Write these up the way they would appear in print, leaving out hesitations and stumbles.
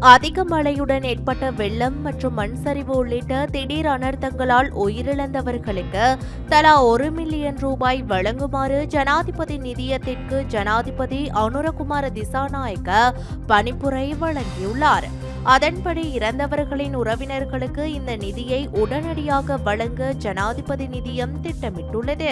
அதிக மழையுடன் ஏற்பட்ட வெள்ளம் மற்றும் மண் சரிவு உள்ளிட்ட திடீர் அனர்த்தங்களால் உயிரிழந்தவர்களுக்கு தலா 1 மில்லியன் ரூபாய் வழங்குமாறு ஜனாதிபதி நிதியத்திற்கு ஜனாதிபதி அனுரகுமார திசாநாயக்க பணிப்புரை வழங்கியுள்ளார். அதன்படி இறந்தவர்களின் உறவினர்களுக்கு இந்த நிதியை உடனடியாக வழங்க ஜனாதிபதி நிதியம் திட்டமிட்டுள்ளது.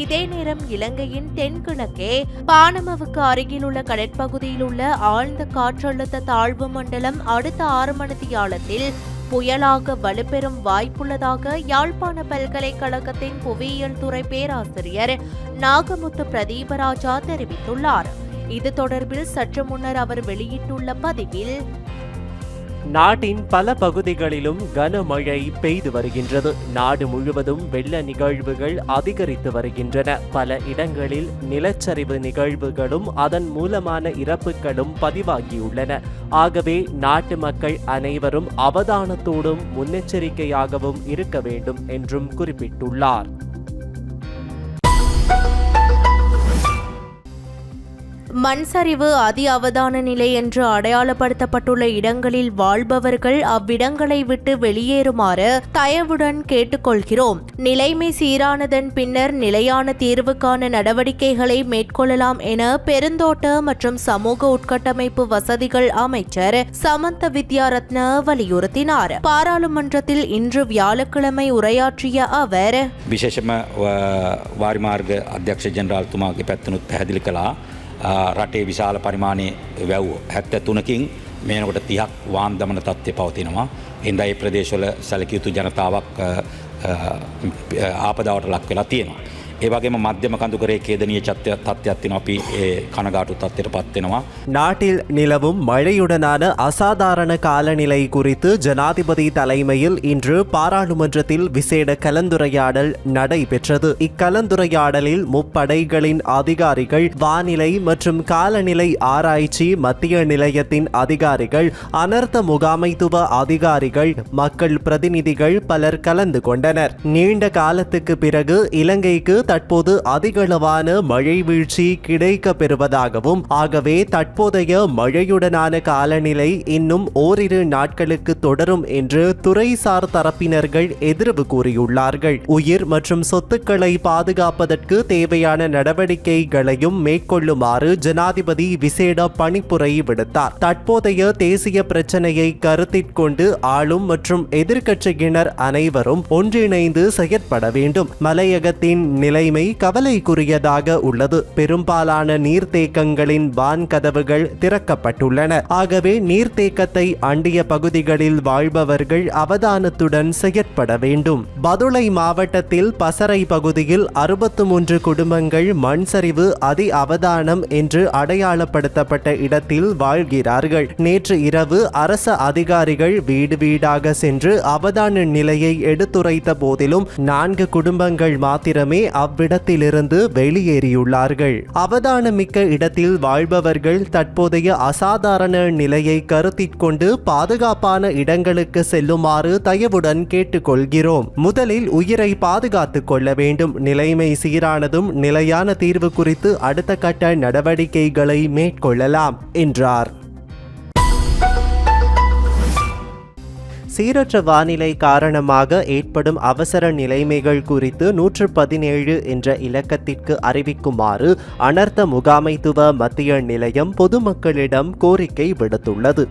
இதே நேரம் இலங்கையின் தென்கிழக்கே பானமவுக்கு அருகிலுள்ள கடற்பகுதியில் உள்ள ஆழ்ந்த காற்றழுத்த தாழ்வு மண்டலம் அடுத்த 6 மணித்தியாலத்தில் புயலாக வலுப்பெறும் வாய்ப்புள்ளதாக யாழ்ப்பாண பல்கலைக்கழகத்தின் புவியியல் துறை பேராசிரியர் நாகமுத்து பிரதீபராஜா தெரிவித்துள்ளார். இது தொடர்பில் சற்று முன்னர் அவர் வெளியிட்டுள்ள பதிவில், நாட்டின் பல பகுதிகளிலும் கனமழை பெய்து வருகின்றது. நாடு முழுவதும் வெள்ள நிகழ்வுகள் அதிகரித்து வருகின்றன. பல இடங்களில் நிலச்சரிவு நிகழ்வுகளும் அதன் மூலமான இறப்புகளும் பதிவாகியுள்ளன. ஆகவே நாட்டு மக்கள் அனைவரும் அவதானத்தோடும் முன்னெச்சரிக்கையாகவும் இருக்க வேண்டும் என்றும் குறிப்பிட்டுள்ளார். மண் சரிவு அதி அவதான நிலை என்று அடையாளப்படுத்தப்பட்டுள்ள இடங்களில் வாழ்பவர்கள் அவ்விடங்களை விட்டு வெளியேறுமாறு தயவுடன் கேட்டுக்கொள்கிறோம். நிலைமை சீரானதன் பின்னர் நிலையான தீர்வுக்கான நடவடிக்கைகளை மேற்கொள்ளலாம் என பெருந்தோட்ட மற்றும் சமூக உட்கட்டமைப்பு வசதிகள் அமைச்சர் சமந்த வித்யாரத்ன வலியுறுத்தினார். பாராளுமன்றத்தில் இன்று வியாழக்கிழமை உரையாற்றிய அவர், විශේෂම වාරිමාර්ග අධ්‍යක්ෂ ජෙනරාල්තුමාගේ පැත්තනුත් පැහැදිලි කළා. රටේ විශාල පරිමාණයේ වැව් 73කින් මේනකොට 30ක් වාන් දමන තත්ත්වය පවතිනවා. හින්දා මේ ප්‍රදේශවල සැලකිය යුතු ජනතාවක් ආපදාවට ලක් වෙලා තියෙනවා. ඒ වගේම මධ්‍යම කඳුකරේ ඛේදනීය තත්ත්වයක් තියෙනවා. අපි කනගාටු තත්ත්වයටපත් වෙනවා. நாட்டில் நிலவும் மழையுடனான அசாதாரண காலநிலை குறித்து ஜனாதிபதி தலைமையில் இன்று பாராளுமன்றத்தில் விசேட கலந்துரையாடல் நடைபெற்றது. இக்கலந்துரையாடலில் முப்படைகளின் அதிகாரிகள், வானிலை மற்றும் காலநிலை ஆராய்ச்சி மத்திய நிலையத்தின் அதிகாரிகள், அனர்த்த முகாமைத்துவ அதிகாரிகள், மக்கள் பிரதிநிதிகள் பலர் கலந்து கொண்டனர். நீண்ட காலத்துக்கு பிறகு இலங்கைக்கு தற்போது அதிகளவான மழை வீழ்ச்சி கிடைக்க பெறுவதாகவும், ஆகவே தற்போதைய மழையுடனான காலநிலை இன்னும் ஓரிரு நாட்களுக்கு தொடரும் என்று துறைசார் தரப்பினர்கள் எதிர்வு கூறியுள்ளார்கள். உயிர் மற்றும் சொத்துக்களை பாதுகாப்பதற்கு தேவையான நடவடிக்கைகளையும் மேற்கொள்ளுமாறு ஜனாதிபதி விசேட பணிப்புரை விடுத்தார். தற்போதைய தேசிய பிரச்சனையை கருத்திற்கொண்டு ஆளும் மற்றும் எதிர்க்கட்சியினர் அனைவரும் ஒன்றிணைந்து செயற்பட வேண்டும். மலையகத்தின் நிலைமை கவலைக்குரியதாக உள்ளது. பெரும்பாலான நீர்த்தேக்கங்களின் வான் கதவுகள் திறக்கப்பட்டுள்ளன. ஆகவே நீர்த்தேக்கத்தை அண்டிய பகுதிகளில் வாழ்பவர்கள் அவதானத்துடன் செயற்பட வேண்டும். பதுளை மாவட்டத்தில் பசறை பகுதியில் 63 குடும்பங்கள் மண் சரிவு அதி அவதானம் என்று அடையாளப்படுத்தப்பட்ட இடத்தில் வாழ்கிறார்கள். நேற்று இரவு அரச அதிகாரிகள் வீடு வீடாக சென்று அவதான நிலையை எடுத்துரைத்த போதிலும் 4 குடும்பங்கள் மாத்திரமே அவ்விடத்திலிருந்து வெளியேறியுள்ளார்கள். அவதானமிக்க இடத்தில் வாழ்பவர்கள் தற்போதைய அசாதாரண நிலையை கருத்திற்கொண்டு பாதுகாப்பான இடங்களுக்கு செல்லுமாறு தயவுடன் கேட்டுக்கொள்கிறோம். முதலில் உயிரை பாதுகாத்துக் கொள்ள வேண்டும். நிலைமை சீரானதும் நிலையான தீர்வு குறித்து அடுத்த கட்ட நடவடிக்கைகளை மேற்கொள்ளலாம் என்றார். சீரற்ற வானிலை காரணமாக ஏற்படும் அவசர நிலைமைகள் குறித்து 117 என்ற இலக்கத்திற்கு அறிவிக்குமாறு அனர்த்த முகாமைத்துவ மத்திய நிலையம் பொதுமக்களிடம் கோரிக்கை விடுத்துள்ளது.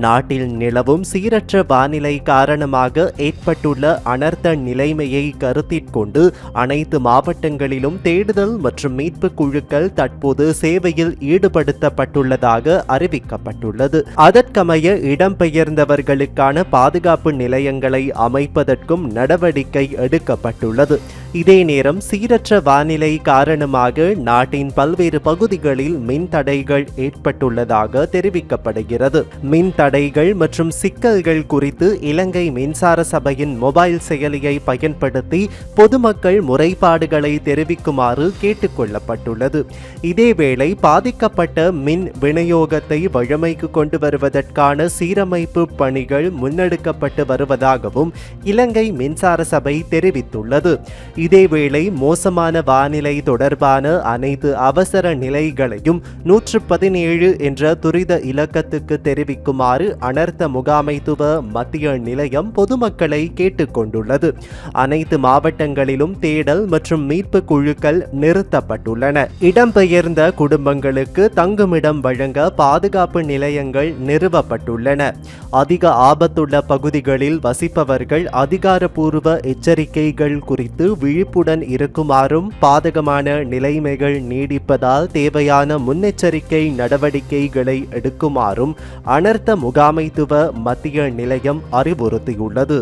நாட்டில் நிலவும் சீரற்ற வானிலை காரணமாக ஏற்பட்டுள்ள அனர்த்த நிலைமையை கருத்திற்கொண்டு அனைத்து மாவட்டங்களிலும் தேடுதல் மற்றும் மீட்பு குழுக்கள் தற்போது சேவையில் ஈடுபடுத்தப்பட்டுள்ளதாக அறிவிக்கப்பட்டுள்ளது. அதற்கமைய இடம்பெயர்ந்தவர்களுக்கான பாதுகாப்பு நிலையங்களை அமைப்பதற்கும் நடவடிக்கை எடுக்கப்பட்டுள்ளது. இதே நேரம் சீரற்ற வானிலை காரணமாக நாட்டின் பல்வேறு பகுதிகளில் மின் தடைகள் ஏற்பட்டுள்ளதாக தெரிவிக்கப்படுகிறது. மின் தடைகள் மற்றும் சிக்கல்கள் குறித்து இலங்கை மின்சார சபையின் மொபைல் செயலியை பயன்படுத்தி பொதுமக்கள் முறைப்பாடுகளை தெரிவிக்குமாறு கேட்டுக்கொள்ளப்பட்டுள்ளது. இதேவேளை பாதிக்கப்பட்ட மின் விநியோகத்தை வழமைக்கு கொண்டு வருவதற்கான சீரமைப்பு பணிகள் முன்னெடுக்கப்பட்டு வருவதாகவும் இலங்கை மின்சார சபை தெரிவித்துள்ளது. இதேவேளை மோசமான வானிலை தொடர்பான அனைத்து அவசர நிலைகளையும் 117 என்ற துரித இலக்கத்துக்கு தெரிவிக்குமாறு அனர்த்த முகாமைத்துவ மத்திய நிலையம் பொதுமக்களை கேட்டுக்கொண்டுள்ளது. அனைத்து மாவட்டங்களிலும் தேடல் மற்றும் மீட்பு குழுக்கள் நிறுத்தப்பட்டுள்ளன. இடம்பெயர்ந்த குடும்பங்களுக்கு தங்குமிடம் வழங்க பாதுகாப்பு நிலையங்கள் நிறுவப்பட்டுள்ளன. அதிக ஆபத்துள்ள பகுதிகளில் வசிப்பவர்கள் அதிகாரப்பூர்வ எச்சரிக்கைகள் குறித்து விழிப்புடன் இருக்குமாறும், பாதகமான நிலைமைகள் நீடிப்பதால் தேவையான முன்னெச்சரிக்கை நடவடிக்கைகளை எடுக்குமாறும் அனர்த்த முகாமைத்துவ மத்திய நிலையம் அறிவுறுத்தியுள்ளது.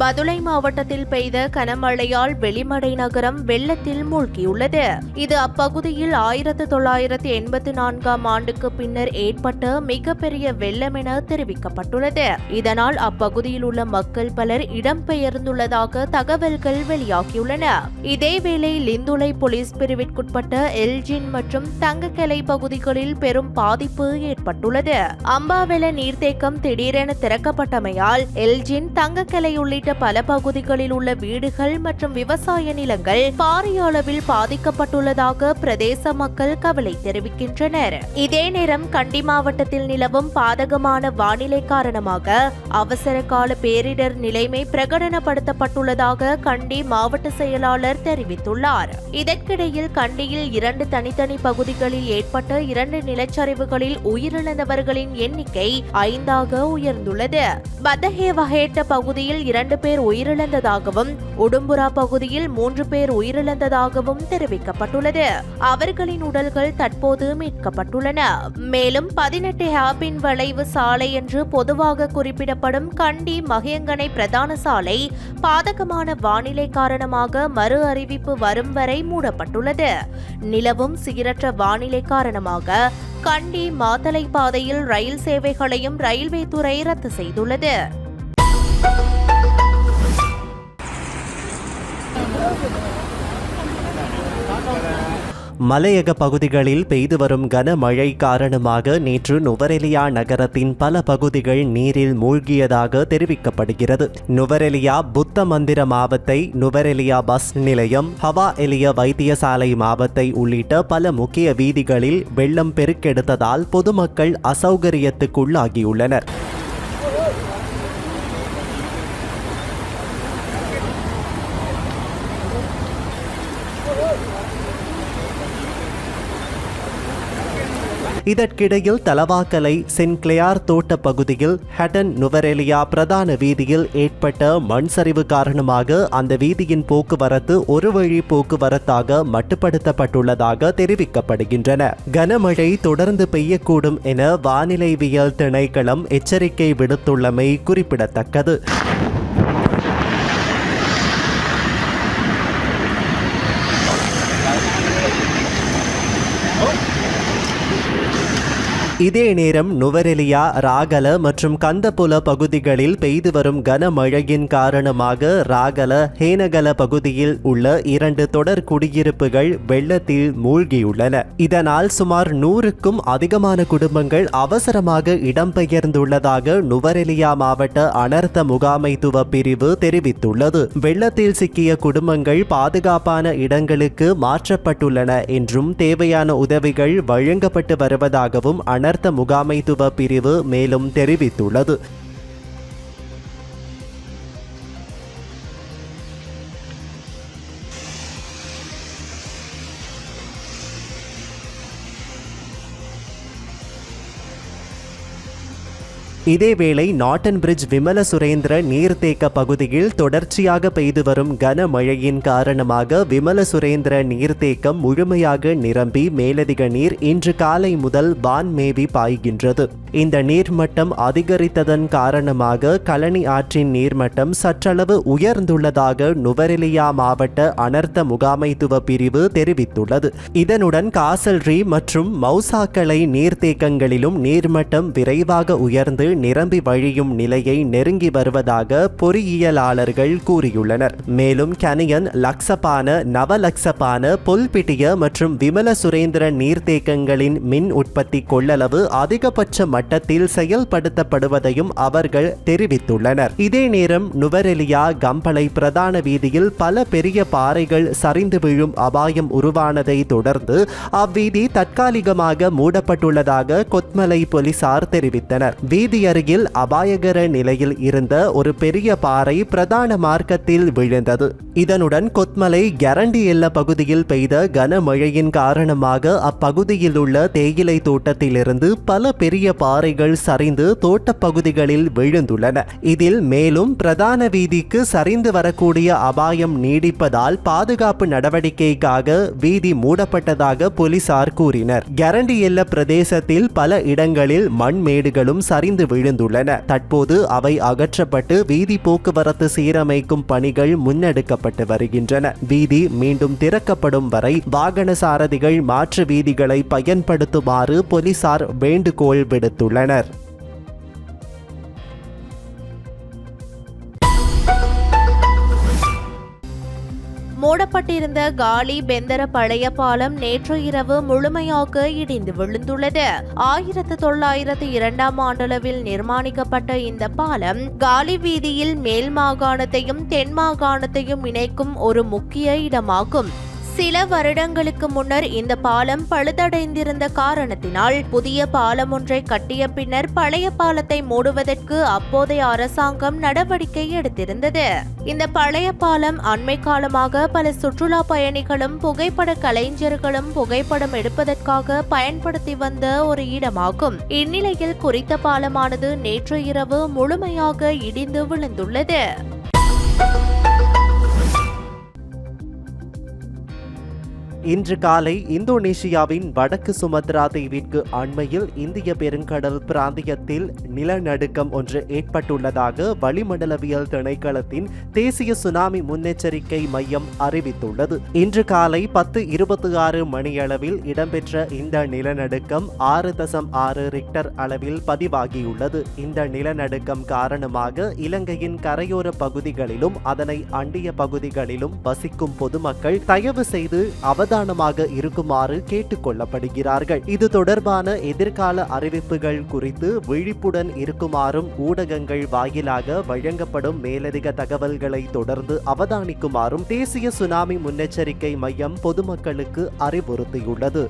பதுளை மாவட்டத்தில் பெய்த கனமழையால் வெளிமடை நகரம் வெள்ளத்தில் மூழ்கியுள்ளது. இது அப்பகுதியில் 1984 ஆண்டுக்கு பின்னர் ஏற்பட்ட மிகப்பெரிய வெள்ளம் என தெரிவிக்கப்பட்டுள்ளது. இதனால் அப்பகுதியில் உள்ள மக்கள் பலர் இடம்பெயர்ந்துள்ளதாக தகவல்கள் வெளியாகியுள்ளன. இதேவேளை லிந்துளை போலீஸ் பிரிவிற்குட்பட்ட எல்ஜின் மற்றும் தங்கக்கலை பகுதிகளில் பெரும் பாதிப்பு ஏற்பட்டுள்ளது. அம்பாவெல நீர்த்தேக்கம் திடீரென திறக்கப்பட்டமையால் எல்ஜின், தங்கக்கலை உள்ளிட்ட பல பகுதிகளில் உள்ள வீடுகள் மற்றும் விவசாய நிலங்கள் பாரிய அளவில் பாதிக்கப்பட்டுள்ளதாக பிரதேச மக்கள் கவலை தெரிவிக்கின்றனர். இதே நேரம் கண்டி மாவட்டத்தில் நிலவும் பாதகமான வானிலை காரணமாக அவசர கால பேரிடர் நிலைமை பிரகடனப்படுத்தப்பட்டுள்ளதாக கண்டி மாவட்ட செயலாளர் தெரிவித்துள்ளார். இதற்கிடையில் கண்டியில் 2 தனித்தனி பகுதிகளில் ஏற்பட்ட 2 நிலச்சரிவுகளில் உயிரிழந்தவர்களின் எண்ணிக்கை 5ஆக உயர்ந்துள்ளது. பதஹே வஹேட்ட பகுதியில் 2 பேர் உயிரிழந்ததாகவும், உடும்புரா பகுதியில் 3 பேர் உயிரிழந்ததாகவும் தெரிவிக்கப்பட்டுள்ளது. அவர்களின் உடல்கள் தற்போது மீட்கப்பட்டுள்ளன. மேலும் 18 ஹாப்பின் வளைவு சாலை என்று பொதுவாக குறிப்பிடப்படும் கண்டி மகியங்கனை பிரதான சாலை பாதகமான வானிலை காரணமாக மறு அறிவிப்பு வரும் வரை மூடப்பட்டுள்ளது. நிலவும் சீரற்ற வானிலை காரணமாக கண்டி மாத்தளை பாதையில் ரயில் சேவைகளையும் ரயில்வே துறை ரத்து செய்துள்ளது. மலையக பகுதிகளில் பெய்து வரும் கனமழை காரணமாக நேற்று நுவரெலியா நகரத்தின் பல பகுதிகள் நீரில் மூழ்கியதாக தெரிவிக்கப்படுகிறது. நுவரெலியா புத்த மந்திர மாவத்தை, நுவரெலியா பஸ் நிலையம், ஹவா எலிய வைத்தியசாலை மாவத்தை உள்ளிட்ட பல முக்கிய வீதிகளில் வெள்ளம் பெருக்கெடுத்ததால் பொதுமக்கள் அசௌகரியத்துக்குள்ளாகியுள்ளனர். இதற்கிடையில் தலவாக்கலை சென்கிளையார் தோட்ட பகுதியில் ஹட்டன் நுவரெலியா பிரதான வீதியில் ஏற்பட்ட மண் சரிவு காரணமாக அந்த வீதியின் போக்குவரத்து ஒரு வழி போக்குவரத்தாக மட்டுப்படுத்தப்பட்டுள்ளதாக தெரிவிக்கப்படுகின்றன. கனமழை தொடர்ந்து பெய்யக்கூடும் என வானிலைவியல் திணைக்களம் எச்சரிக்கை விடுத்துள்ளமை குறிப்பிடத்தக்கது. இதே நேரம் நுவரெலியா, ராகல மற்றும் கந்தபுல பகுதிகளில் பெய்து வரும் கனமழையின் காரணமாக ராகல, ஹேனகல பகுதியில் உள்ள 2 தொடர் குடியிருப்புகள் வெள்ளத்தில் மூழ்கியுள்ளன. இதனால் சுமார் 100க்கும் அதிகமான குடும்பங்கள் அவசரமாக இடம்பெயர்ந்துள்ளதாக நுவரெலியா மாவட்ட அனர்த்த முகாமைத்துவ பிரிவு தெரிவித்துள்ளது. வெள்ளத்தில் சிக்கிய குடும்பங்கள் பாதுகாப்பான இடங்களுக்கு மாற்றப்பட்டுள்ளன என்றும் தேவையான உதவிகள் வழங்கப்பட்டு வருவதாகவும் அனர்த்த முகாமைத்துவ பிரிவு மேலும் தெரிவித்துள்ளது. இதேவேளை நாட்டன் பிரிட்ஜ் விமல சுரேந்திர நீர்த்தேக்க பகுதியில் தொடர்ச்சியாக பெய்து வரும் கனமழையின் காரணமாக விமல சுரேந்திர நீர்த்தேக்கம் முழுமையாக நிரம்பி மேலதிக நீர் இன்று காலை முதல் வான்மேவி பாய்கின்றது. இந்த நீர்மட்டம் அதிகரித்ததன் காரணமாக கழனி ஆற்றின் நீர்மட்டம் சற்றளவு உயர்ந்துள்ளதாக நுவரெலியா மாவட்ட அனர்த்த முகாமைத்துவ பிரிவு தெரிவித்துள்ளது. இதனுடன் காசல்ரி மற்றும் மௌசாக்கலை நீர்த்தேக்கங்களிலும் நீர்மட்டம் விரைவாக உயர்ந்து நிரம்பி வழியும் நிலையை நெருங்கி வருவதாக பொறியியலாளர்கள் கூறியுள்ளனர். மேலும் கனியன், லக்சபான, நவலக்சபான, பொல்பிட்டிய மற்றும் விமல சுரேந்திர நீர்த்தேக்கங்களின் மின் உற்பத்தி கொள்ளளவு அதிகபட்ச மட்டத்தில் செயல்படுத்தப்படுவதையும் அவர்கள் தெரிவித்துள்ளனர். இதே நேரம் நுவரெலியா கம்பளை பிரதான வீதியில் பல பெரிய பாறைகள் சரிந்து விழும் அபாயம் உருவானதை தொடர்ந்து அவ்வீதி தற்காலிகமாக மூடப்பட்டுள்ளதாக கொத்மலை போலீசார் தெரிவித்தனர். வீதி அருகில் அபாயகர நிலையில் இருந்த ஒரு பெரிய பாறை பிரதான மார்க்கத்தில் விழுந்தது. இதனுடன் கொத்மலை கரண்டி எல்ல பகுதியில் பெய்த கனமழையின் காரணமாக அப்பகுதியில் உள்ள தேயிலை தோட்டத்திலிருந்து பல பெரிய பாறைகள் சரிந்து தோட்டப் பகுதிகளில் விழுந்துள்ளன. இதில் மேலும் பிரதான வீதிக்கு சரிந்து வரக்கூடிய அபாயம் நீடிப்பதால் பாதுகாப்பு நடவடிக்கைக்காக வீதி மூடப்பட்டதாக போலீசார் கூறினர். கரண்டி எல்ல பிரதேசத்தில் பல இடங்களில் மண்மேடுகளும் சரிந்து விழுந்துள்ளன. தற்போது அவை அகற்றப்பட்டு வீதி போக்குவரத்து சீரமைக்கும் பணிகள் முன்னெடுக்கப்பட்டு வருகின்றன. வீதி மீண்டும் திறக்கப்படும் வரை வாகன சாரதிகள் மாற்று வீதிகளை பயன்படுத்துமாறு போலீசார் வேண்டுகோள் விடுத்துள்ளனர். மூடப்பட்டிருந்த காலி பெந்தர பழைய பாலம் நேற்று இரவு முழுமையாக இடிந்து விழுந்துள்ளது. 1902 ஆண்டளவில் நிர்மாணிக்கப்பட்ட இந்த பாலம் காலி வீதியில் மேல் மாகாணத்தையும் தென் மாகாணத்தையும் இணைக்கும் ஒரு முக்கிய இடமாகும். சில வருடங்களுக்கு முன்னர் இந்த பாலம் பழுதடைந்திருந்த காரணத்தினால் புதிய பாலம் ஒன்றை கட்டிய பின்னர் பழைய பாலத்தை மூடுவதற்கு அப்போதைய அரசாங்கம் நடவடிக்கை எடுத்திருந்தது. இந்த பழைய பாலம் அண்மை காலமாக பல சுற்றுலா பயணிகளும் புகைப்பட கலைஞர்களும் புகைப்படம் எடுப்பதற்காக பயன்படுத்தி வந்த ஒரு இடமாகும். இந்நிலையில் குறித்த பாலமானது நேற்று இரவு முழுமையாக இடிந்து விழுந்துள்ளது. இன்று காலை இந்தோனேஷியாவின் வடக்கு சுமத்ரா தீவிற்கு அண்மையில் இந்திய பெருங்கடல் பிராந்தியத்தில் நிலநடுக்கம் ஒன்று ஏற்பட்டுள்ளதாக வளிமண்டலவியல் திணைக்களத்தின் தேசிய சுனாமி முன்னெச்சரிக்கை மையம் அறிவித்துள்ளது. இன்று காலை 10:26 மணியளவில் இடம்பெற்ற இந்த நிலநடுக்கம் 6.6 ரிக்டர் அளவில் பதிவாகியுள்ளது. இந்த நிலநடுக்கம் காரணமாக இலங்கையின் கரையோர பகுதிகளிலும் அதனை அண்டிய பகுதிகளிலும் வசிக்கும் பொதுமக்கள் தயவு செய்து அவதானமாக இருக்குமாறு கேட்டுக் கொள்ளப்படுகிறார்கள். இது தொடர்பான எதிர்கால அறிவிப்புகள் குறித்து விழிப்புடன் இருக்குமாறும் ஊடகங்கள் வாயிலாக வழங்கப்படும் மேலதிக தகவல்களை தொடர்ந்து அவதானிக்குமாறும் தேசிய சுனாமி முன்னெச்சரிக்கை மையம் பொதுமக்களுக்கு அறிவுறுத்தியுள்ளது.